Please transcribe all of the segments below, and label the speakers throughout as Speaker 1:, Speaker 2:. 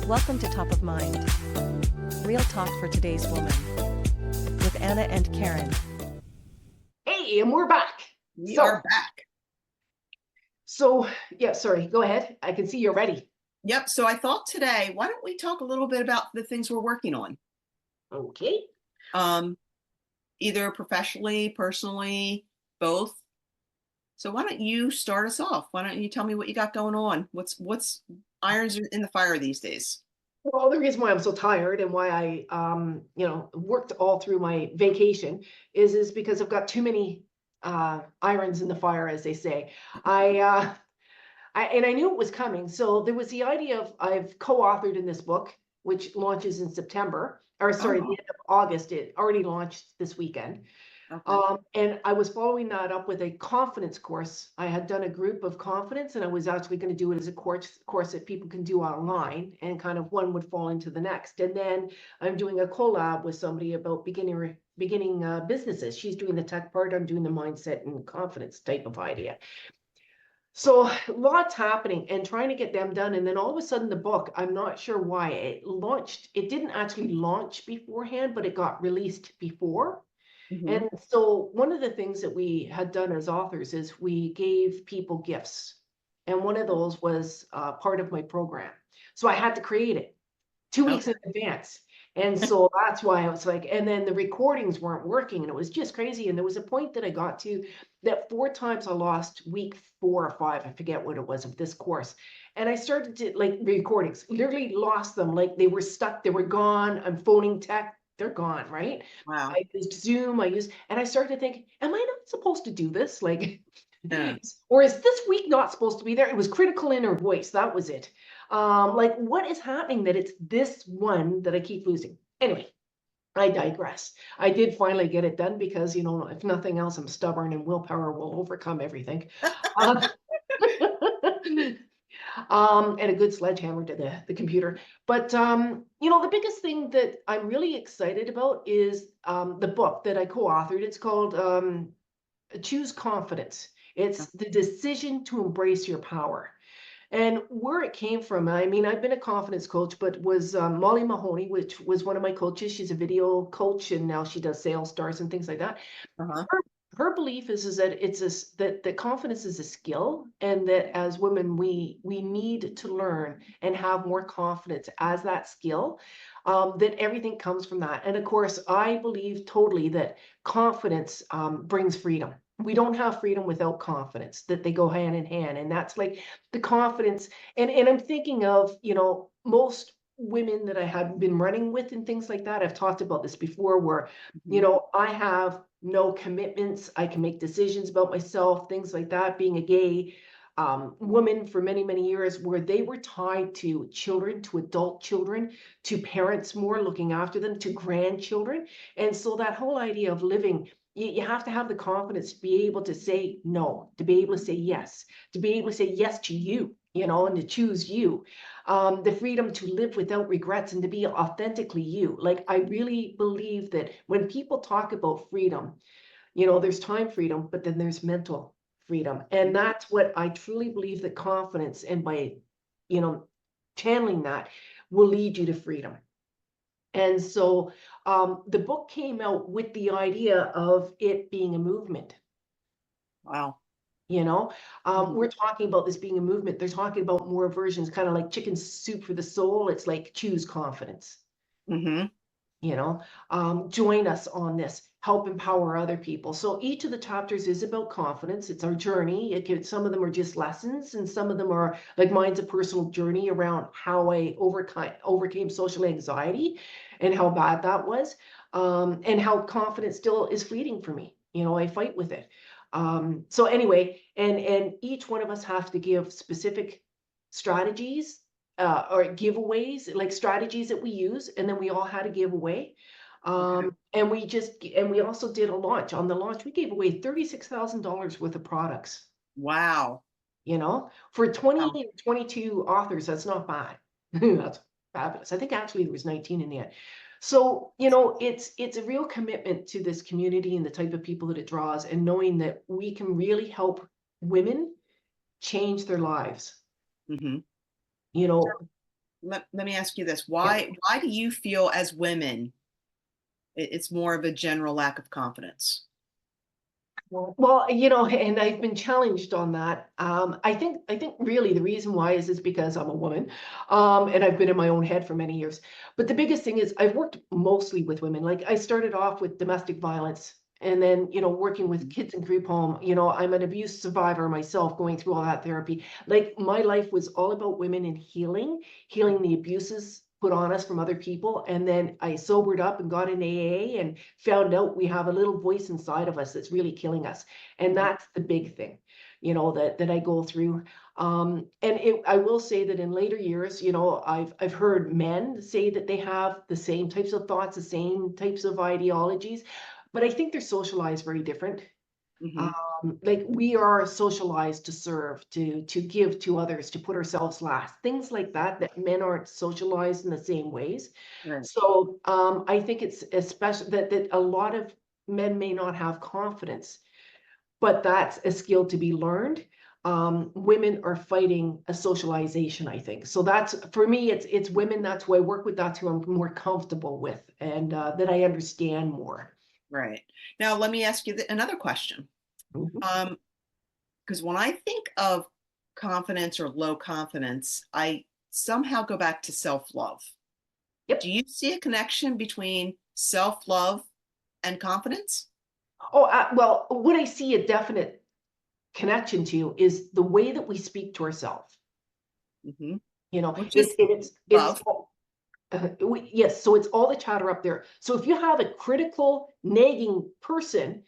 Speaker 1: Welcome to Top of Mind. Real talk for today's woman. With Anna and Karen.
Speaker 2: Hey, and we're back.
Speaker 3: We are back.
Speaker 2: Yeah, sorry, go ahead. I can see you're ready.
Speaker 3: Yep. So I thought today, why don't we talk a little bit about the things we're working on?
Speaker 2: Okay.
Speaker 3: Either professionally, personally, both. So why don't you start us off? Why don't you tell me what you got going on? What's irons in the fire these days?
Speaker 2: Well, the reason why I'm so tired and why I worked all through my vacation is because I've got too many irons in the fire, as they say. I knew it was coming. So there was the idea of I've co-authored in this book, which launches in September, or sorry, the end of August. It already launched this weekend.
Speaker 3: Okay.
Speaker 2: And I was following that up with a confidence course. I had done a group of confidence, and I was actually going to do it as a course that people can do online, and kind of one would fall into the next. And then I'm doing a collab with somebody about beginning businesses. She's doing the tech part. I'm doing the mindset and confidence type of idea. So lots happening and trying to get them done. And then all of a sudden the book, I'm not sure why it launched. It didn't actually launch beforehand, but it got released before.
Speaker 3: Mm-hmm.
Speaker 2: And so one of the things that we had done as authors is we gave people gifts. And one of those was part of my program. So I had to create it 2 weeks in advance. And so that's why I was like, and then the recordings weren't working and it was just crazy. And there was a point that I got to that 4 times I lost week 4 or 5, I forget what it was, of this course. And I started to, like, recordings, literally lost them. Like, they were stuck, they were gone. I'm phoning tech, they're gone, right?
Speaker 3: Wow.
Speaker 2: I used Zoom, and I started to think, am I not supposed to do this? Like,
Speaker 3: Yeah.
Speaker 2: or is this week not supposed to be there? It was critical inner voice, that was it. Like, what is happening that it's this one that I keep losing? Anyway, I digress. I did finally get it done because, if nothing else, I'm stubborn and willpower will overcome everything. And a good sledgehammer to the computer. But, the biggest thing that I'm really excited about is the book that I co-authored. It's called Choose Confidence. It's the decision to embrace your power. And where it came from, I mean, I've been a confidence coach, but was Molly Mahoney, which was one of my coaches. She's a video coach, and now she does sales stars and things like that.
Speaker 3: Uh-huh.
Speaker 2: Her belief is that that confidence is a skill, and that as women we need to learn and have more confidence as that skill. That everything comes from that. And of course, I believe totally that confidence brings freedom. We don't have freedom without confidence, that they go hand in hand. And that's like the confidence. And I'm thinking of, most women that I had been running with and things like that. I've talked about this before where, I have no commitments. I can make decisions about myself, things like that. Being a gay woman for many, many years, where they were tied to children, to adult children, to parents more looking after them, to grandchildren. And so that whole idea of living, you have to have the confidence to be able to say no, to be able to say yes, to be able to say yes to you, and to choose you. The freedom to live without regrets and to be authentically you. Like, I really believe that when people talk about freedom, there's time freedom, but then there's mental freedom. And that's what I truly believe, that confidence, and by, channeling that, will lead you to freedom. And so the book came out with the idea of it being a movement.
Speaker 3: Wow.
Speaker 2: We're talking about this being a movement. They're talking about more versions, kind of like chicken soup for the soul. It's like choose confidence.
Speaker 3: Mm-hmm.
Speaker 2: Join us on this, help empower other people. So each of the chapters is about confidence. It's our journey. Some of them are just lessons, and some of them are, like, mine's a personal journey around how I overcame social anxiety and how bad that was, and how confidence still is fleeting for me. I fight with it. So anyway, and each one of us have to give specific strategies or giveaways, like strategies that we use, and then we all had a giveaway. And we also did a launch. On the launch, we gave away $36,000 worth of products.
Speaker 3: Wow.
Speaker 2: For 20 22 authors, that's not bad. That's fabulous. I think actually there was 19 in the end. So, it's a real commitment to this community and the type of people that it draws, and knowing that we can really help women change their lives.
Speaker 3: Mm-hmm. let me ask you this.
Speaker 2: Yeah.
Speaker 3: Why do you feel as women it's more of a general lack of confidence?
Speaker 2: Well, and I've been challenged on that. I think really the reason why is because I'm a woman, and I've been in my own head for many years. But the biggest thing is I've worked mostly with women. Like I started off with domestic violence, and then working with kids in group home. I'm an abuse survivor myself, going through all that therapy. Like my life was all about women and healing the abuses put on us from other people. And then I sobered up and got in AA and found out we have a little voice inside of us that's really killing us. And
Speaker 3: Mhm.
Speaker 2: that's the big thing, that I go through. I will say that in later years, I've heard men say that they have the same types of thoughts, the same types of ideologies, but I think they're socialized very different.
Speaker 3: Mhm.
Speaker 2: Like we are socialized to serve, to give to others, to put ourselves last, things like that, that men aren't socialized in the same ways.
Speaker 3: Right.
Speaker 2: So I think it's especially that a lot of men may not have confidence, but that's a skill to be learned. Women are fighting a socialization, I think. So that's for me, it's women. That's who I work with. That's who I'm more comfortable with, and that I understand more.
Speaker 3: Right. Now, let me ask you another question.
Speaker 2: Mhm.
Speaker 3: Um, because when I think of confidence or low confidence, I somehow go back to self-love. Do
Speaker 2: Yep.
Speaker 3: you see a connection between self-love and confidence?
Speaker 2: Oh, well, what I see a definite connection to is the way that we speak to ourselves.
Speaker 3: Hmm. Which
Speaker 2: It's
Speaker 3: is
Speaker 2: it's
Speaker 3: love.
Speaker 2: yes. So it's all the chatter up there. So if you have a critical, nagging person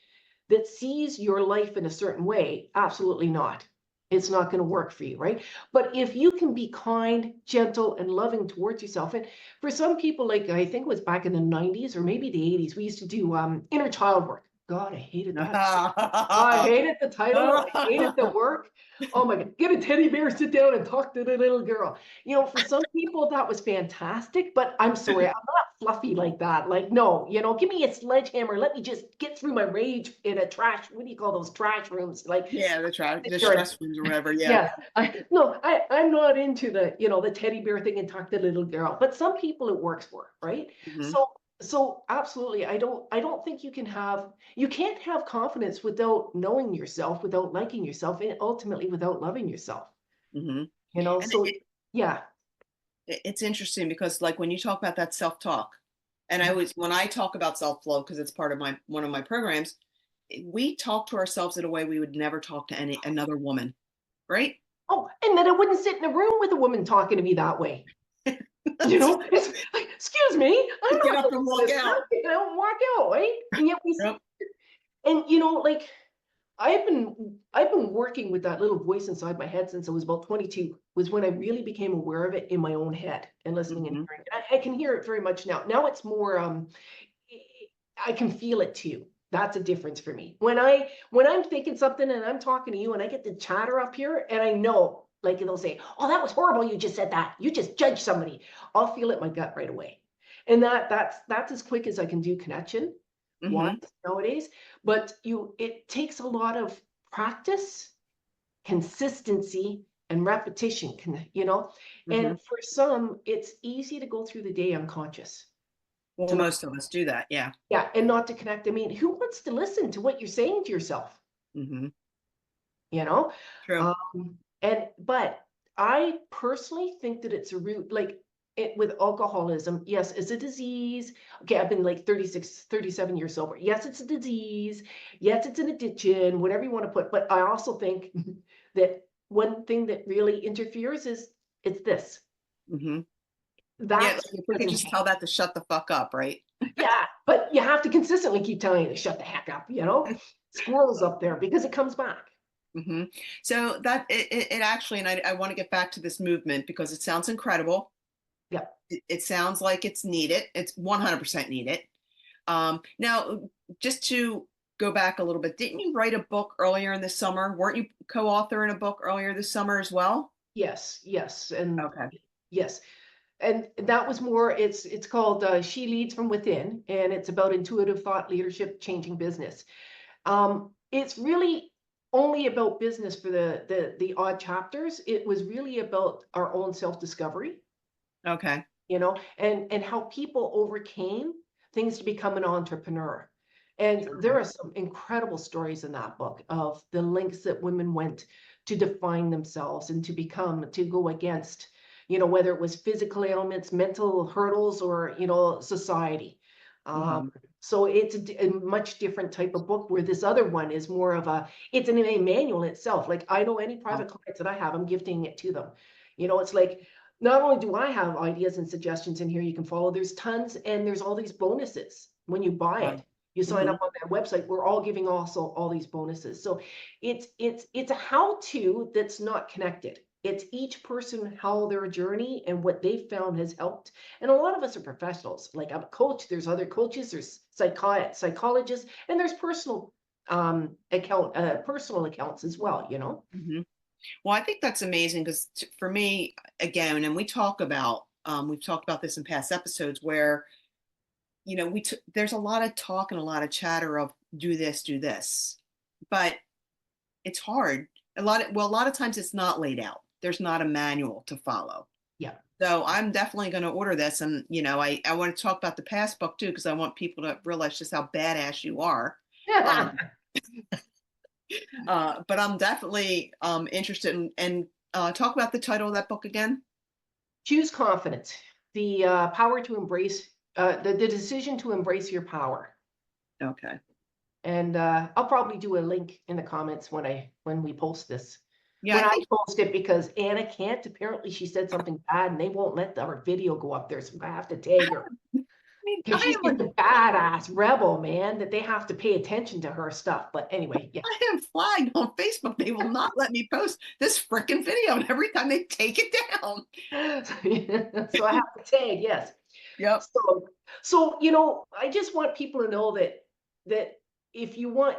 Speaker 2: that sees your life in a certain way, absolutely not. It's not going to work for you, right? But if you can be kind, gentle, and loving towards yourself, and for some people, like I think it was back in the 90s or maybe the 80s, we used to do inner child work. God, I hated that. I hated the title. I hated the work. Oh my God. Get a teddy bear, sit down and talk to the little girl. For some people, that was fantastic, but I'm sorry, I'm not fluffy like that. Like, no, give me a sledgehammer. Let me just get through my rage in a trash. What do you call those trash rooms? Like,
Speaker 3: Yeah,
Speaker 2: sit
Speaker 3: the
Speaker 2: there and
Speaker 3: stress ones or whatever. Yeah.
Speaker 2: yeah, I'm not into the teddy bear thing and talk to the little girl, but some people it works for, right?
Speaker 3: Hmm.
Speaker 2: So absolutely, I don't think you can't have confidence without knowing yourself, without liking yourself, and ultimately without loving yourself.
Speaker 3: Hmm. And
Speaker 2: So yeah,
Speaker 3: it's interesting because like when you talk about that self-talk, and when I talk about self-love, because it's part of one of my programs, we talk to ourselves in a way we would never talk to another woman, right?
Speaker 2: oh, and then I wouldn't sit in a room with a woman talking to me that way. It's like, excuse me, I'm
Speaker 3: Get
Speaker 2: not
Speaker 3: up
Speaker 2: the
Speaker 3: and walk
Speaker 2: listener.
Speaker 3: out.
Speaker 2: Walk out, right? And yet
Speaker 3: Yep.
Speaker 2: and like I've been working with that little voice inside my head since I was about 22, was when I really became aware of it in my own head and listening and
Speaker 3: Hmm.
Speaker 2: hearing it. I can hear it very much now. Now it's more I can feel it too. That's a difference for me. When I'm thinking something and I'm talking to you and I get the chatter up here and I know, like they'll say, "Oh, that was horrible. You just said that. You just judged somebody." I'll feel it in my gut right away. And that's as quick as I can do connection wise
Speaker 3: Hmm.
Speaker 2: nowadays. But it takes a lot of practice, consistency, and repetition.
Speaker 3: Hmm.
Speaker 2: And for some, it's easy to go through the day unconscious.
Speaker 3: Well,
Speaker 2: To not
Speaker 3: most of us do that. Yeah.
Speaker 2: Yeah, and not to connect. I mean, who wants to listen to what you're saying to yourself?
Speaker 3: Hmm.
Speaker 2: You know?
Speaker 3: True.
Speaker 2: But I personally think that it's a root, like it with alcoholism. Yes, it's a disease. Okay, I've been like 36, 37 years sober. Yes, it's a disease. Yes, it's an addiction, whatever you want to put. But I also think that one thing that really interferes is it's this.
Speaker 3: Hmm. Yeah,
Speaker 2: That's
Speaker 3: like if we
Speaker 2: what
Speaker 3: could
Speaker 2: doesn't
Speaker 3: just
Speaker 2: change.
Speaker 3: tell that to shut the fuck up, right?
Speaker 2: Yeah, but you have to consistently keep telling it to shut the heck up. Squirrels up there because it comes back.
Speaker 3: Hmm. So that it actually, and I want to get back to this movement because it sounds incredible.
Speaker 2: Yep.
Speaker 3: It sounds like it's needed. It's 100% needed. Now, just to go back a little bit, didn't you write a book earlier in the summer? Weren't you co-author in a book earlier this summer as well?
Speaker 2: Yes, yes, and
Speaker 3: Okay.
Speaker 2: yes. And that was more, it's called She Leads from Within, and it's about intuitive thought leadership changing business. It's really only about business for the odd chapters. It was really about our own self-discovery.
Speaker 3: Okay.
Speaker 2: and how people overcame things to become an entrepreneur. And there are some incredible stories in that book of the lengths that women went to define themselves and to go against, whether it was physical ailments, mental hurdles, or, society. Um, so it's a much different type of book, where this other one is more of it's an manual itself. Like, I know any private clients that I have, I'm gifting it to them. It's like, not only do I have ideas and suggestions in here you can follow, there's tons, and there's all these bonuses when you buy it. You sign up on that website, we're all giving also all these bonuses. So it's a how-to that's not connected. It's each person, how their journey and what they found has helped. And a lot of us are professionals. Like, I'm a coach, there's other coaches, there's psychologists, and there's personal personal accounts as well,
Speaker 3: Well, I think that's amazing because for me, again, and we've talked about this in past episodes where, there's a lot of talk and a lot of chatter of do this, but it's hard. A lot of times it's not laid out. There's not a manual to follow.
Speaker 2: Yeah.
Speaker 3: So I'm definitely going to order this. And, I want to talk about the past book too, because I want people to realize just how badass you are. But I'm definitely interested in talk about the title of that book again.
Speaker 2: Choose confidence, the power to embrace, the decision to embrace your power.
Speaker 3: Okay.
Speaker 2: And I'll probably do a link in the comments when we post this.
Speaker 3: Yeah,
Speaker 2: When I post it, because Anna can't, apparently she said something bad and they won't let our video go up there, so I have to tag her. Because she's a badass rebel, man, that they have to pay attention to her stuff. But anyway, yeah.
Speaker 3: I am flagged on Facebook. They will not let me post this freaking video, and every time they take it down.
Speaker 2: So I have to tag, yes.
Speaker 3: Yep.
Speaker 2: So I just want people to know that if you want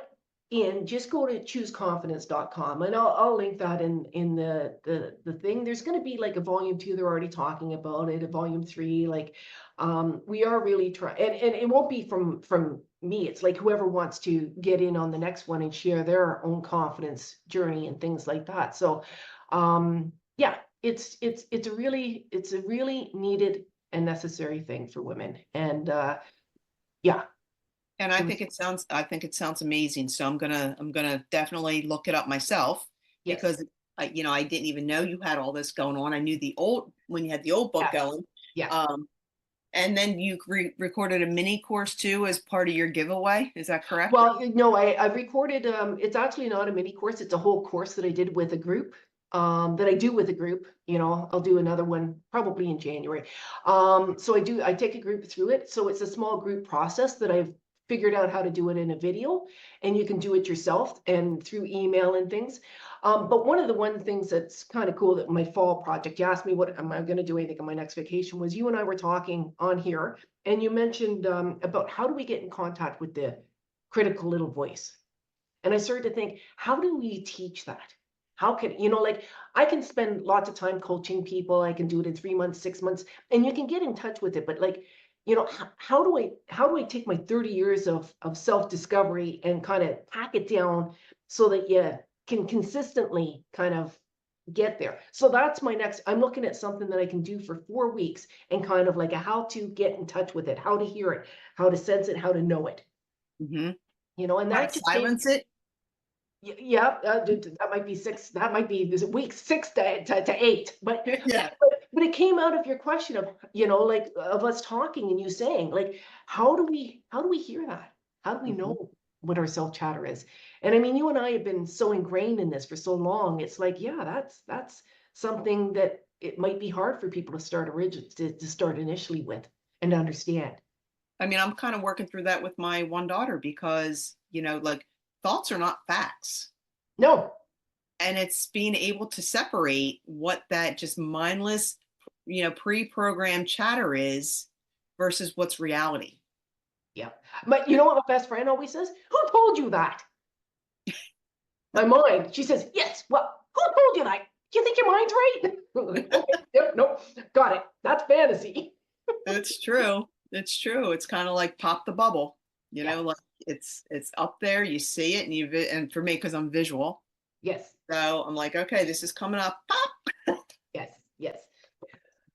Speaker 2: in, just go to chooseconfidence.com, and I'll link that in the thing. There's going to be like a volume 2. They're already talking about it. A volume 3, like we are really trying, and it won't be from me. It's like whoever wants to get in on the next one and share their own confidence journey and things like that. So yeah, it's a really needed and necessary thing for women. And yeah.
Speaker 3: And I think it sounds amazing. So I'm gonna definitely look it up myself. Yes. Because I didn't even know you had all this going on. I knew when you had the old book going.
Speaker 2: Yeah.
Speaker 3: And then you recorded a mini course too as part of your giveaway. Is that correct?
Speaker 2: Well, no, I recorded. It's actually not a mini course. It's a whole course that I did with a group. That I do with a group. I'll do another one probably in January. So I take a group through it. So it's a small group process that I've figured out how to do it in a video, and you can do it yourself and through email and things. But one of the things that's kind of cool, that my fall project, you asked me what am I going to do anything on my next vacation, was you and I were talking on here, and you mentioned about how do we get in contact with the critical little voice. And I started to think, how do we teach that? How can, like, I can spend lots of time coaching people. I can do it in 3 months, 6 months, and you can get in touch with it. But like, how do I take my 30 years of self-discovery and kind of pack it down so that you can consistently kind of get there? So that's my next, I'm looking at something that I can do for 4 weeks, and kind of like how to get in touch with it, how to hear it, how to sense it, how to know it. And that just
Speaker 3: silence it.
Speaker 2: Yeah, that might be 6. That might be weeks 6 to 8. But
Speaker 3: yeah.
Speaker 2: But it came out of your question of like of us talking and you saying, like, how do we hear that? How do we know what our self chatter is? And I mean, you and I have been so ingrained in this for so long. It's like, yeah, that's something that it might be hard for people to start initially with and understand.
Speaker 3: I mean, I'm kind of working through that with my one daughter because like, thoughts are not facts.
Speaker 2: No.
Speaker 3: And it's being able to separate what that just mindless, pre-programmed chatter is versus what's reality.
Speaker 2: Yeah. But you know what my best friend always says? Who told you that? My mind. She says, yes. Well, who told you that? Do you think your mind's right? Okay. Yep. Nope. Got it. That's fantasy.
Speaker 3: It's true. It's true. It's kind of like pop the bubble, like it's up there. You see it, and for me, because I'm visual.
Speaker 2: Yes.
Speaker 3: So I'm like, okay, this is coming up. Pop.
Speaker 2: Yes.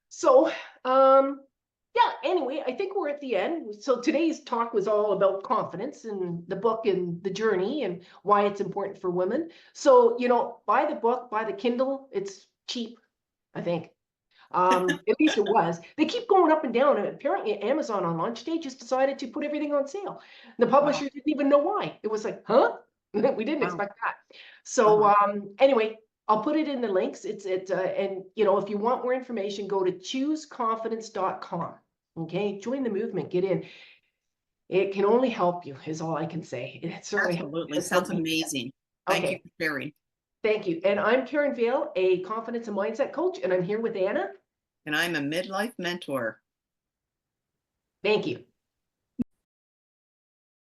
Speaker 2: So Yeah, anyway, I think we're at the end. So today's talk was all about confidence and the book and the journey and why it's important for women. So, buy the book, buy the Kindle. It's cheap, I think. At least it was. They keep going up and down, and apparently Amazon on launch day just decided to put everything on sale. The
Speaker 3: Wow.
Speaker 2: publisher didn't even know why. It was like, huh? We didn't
Speaker 3: Wow.
Speaker 2: expect that. So anyway, I'll put it in the links. And if you want more information, go to chooseconfidence.com. Okay, join the movement, get in. It can only help you, is all I can say. It certainly
Speaker 3: Absolutely.
Speaker 2: has
Speaker 3: Sounds
Speaker 2: helped me.
Speaker 3: amazing. Thank you
Speaker 2: Okay,
Speaker 3: for sharing.
Speaker 2: thank you. And I'm Karen Vale, a confidence and mindset coach, and I'm here with Anna.
Speaker 3: And I'm a midlife mentor.
Speaker 2: Thank you.